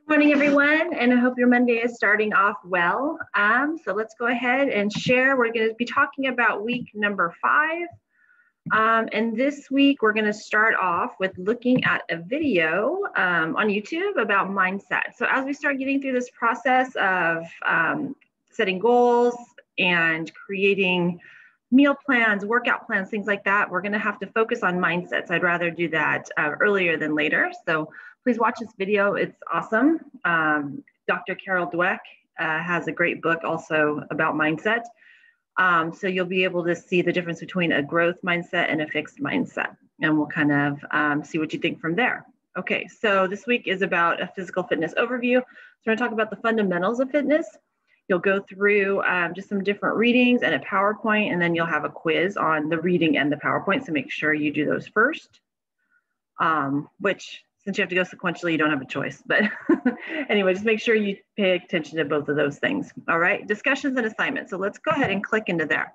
Morning, everyone, and I hope your Monday is starting off well. So let's go ahead and share. We're going to be talking about week number 5. And this week, we're going to start off with looking at a video on YouTube about mindset. So as we start getting through this process of setting goals and creating meal plans, workout plans, things like that, we're going to have to focus on mindsets. I'd rather do that earlier than later. So please watch this video. It's awesome. Dr. Carol Dweck has a great book also about mindset. So you'll be able to see the difference between a growth mindset and a fixed mindset. And we'll kind of see what you think from there. Okay, so this week is about a physical fitness overview. So we're going to talk about the fundamentals of fitness. You'll go through just some different readings and a PowerPoint, and then you'll have a quiz on the reading and the PowerPoint. So make sure you do those first, which since you have to go sequentially, you don't have a choice. But anyway, just make sure you pay attention to both of those things. All right, discussions and assignments. So let's go ahead and click into there.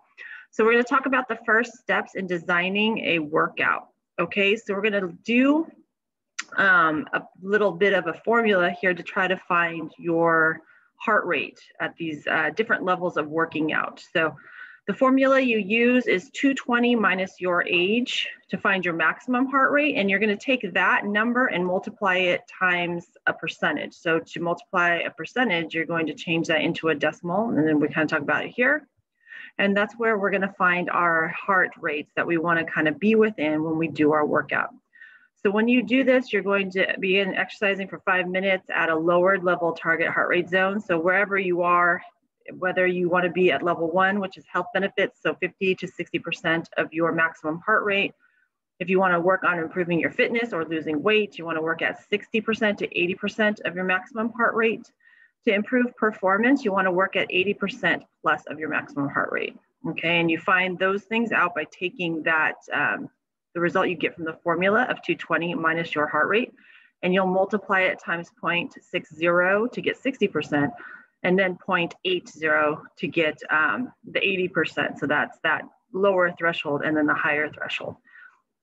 So we're going to talk about the first steps in designing a workout. Okay, so we're going to do a little bit of a formula here to try to find your heart rate at these different levels of working out. So the formula you use is 220 minus your age to find your maximum heart rate. And you're going to take that number and multiply it times a percentage. So to multiply a percentage, you're going to change that into a decimal. And then we kind of talk about it here. And that's where we're going to find our heart rates that we want to kind of be within when we do our workout. So when you do this, you're going to begin exercising for 5 minutes at a lowered level target heart rate zone. So wherever you are, whether you want to be at level 1, which is health benefits, so 50 to 60% of your maximum heart rate. If you want to work on improving your fitness or losing weight, you want to work at 60% to 80% of your maximum heart rate. To improve performance, you want to work at 80% plus of your maximum heart rate. Okay, and you find those things out by taking that, the result you get from the formula of 220 minus your heart rate, and you'll multiply it times 0.60 to get 60%. And then 0.80 to get the 80%. So that's that lower threshold and then the higher threshold.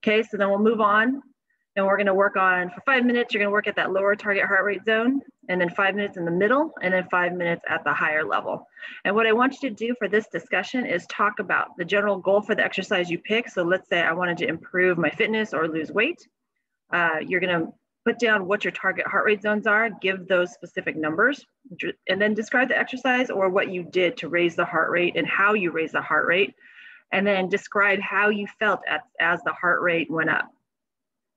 Okay, so then we'll move on and we're gonna work on, for 5 minutes, you're gonna work at that lower target heart rate zone, and then 5 minutes in the middle, and then 5 minutes at the higher level. And what I want you to do for this discussion is talk about the general goal for the exercise you pick. So let's say I wanted to improve my fitness or lose weight. You're gonna put down what your target heart rate zones are, give those specific numbers, and then describe the exercise or what you did to raise the heart rate and how you raised the heart rate, and then describe how you felt as the heart rate went up.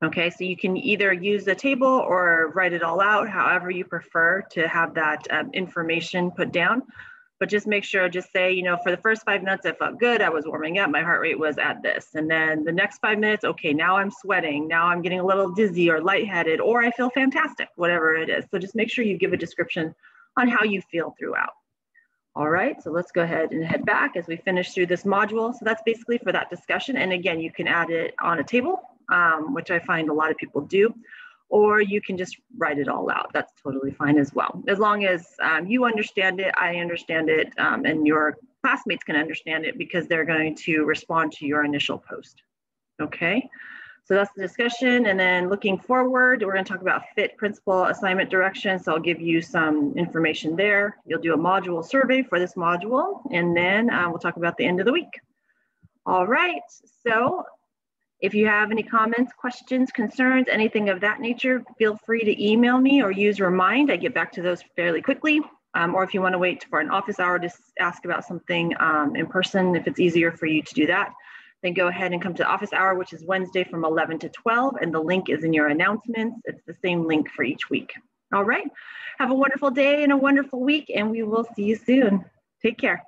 Okay, so you can either use the table or write it all out, however you prefer to have that information put down. But just make sure, just say, you know, for the first 5 minutes, I felt good. I was warming up. My heart rate was at this. And then the next 5 minutes, okay, now I'm sweating. Now I'm getting a little dizzy or lightheaded, or I feel fantastic, whatever it is. So just make sure you give a description on how you feel throughout. All right, so let's go ahead and head back as we finish through this module. So that's basically for that discussion. And again, you can add it on a table, which I find a lot of people do. Or you can just write it all out. That's totally fine as well. As long as you understand it, I understand it, and your classmates can understand it because they're going to respond to your initial post. Okay, so that's the discussion. And then looking forward, we're going to talk about FIT principle assignment direction. So I'll give you some information there. You'll do a module survey for this module, and then we'll talk about the end of the week. All right, so if you have any comments, questions, concerns, anything of that nature, feel free to email me or use Remind. I get back to those fairly quickly. Or if you want to wait for an office hour to ask about something in person, if it's easier for you to do that, then go ahead and come to the office hour, which is Wednesday from 11 to 12, and the link is in your announcements. It's the same link for each week. All right, have a wonderful day and a wonderful week, and we will see you soon. Take care.